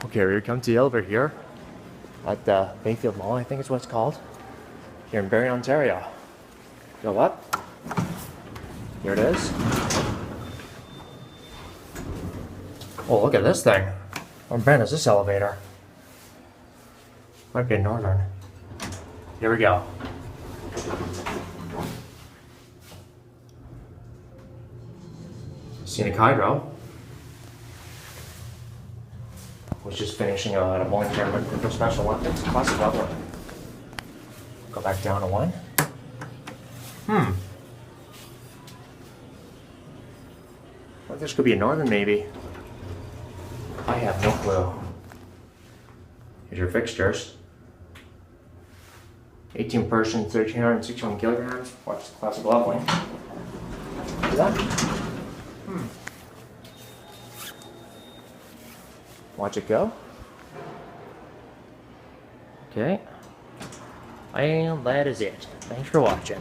Okay, we come to the elevator here at the Bayfield Mall, I think is what it's called, here in Barrie, Ontario. Go up. Here it is. Oh, look at this thing. What brand is this elevator? Might be a Northern. Here we go. Scenic Hydro was just finishing a bowling tournament for Special Olympics. Classic level. Go back down to one. Well, this could be a Northern, maybe. I have no clue. Here's your fixtures. 18 person, 1,361 kilograms. Watch the classic leveling. See that? Watch it go. Okay. And that is it. Thanks for watching.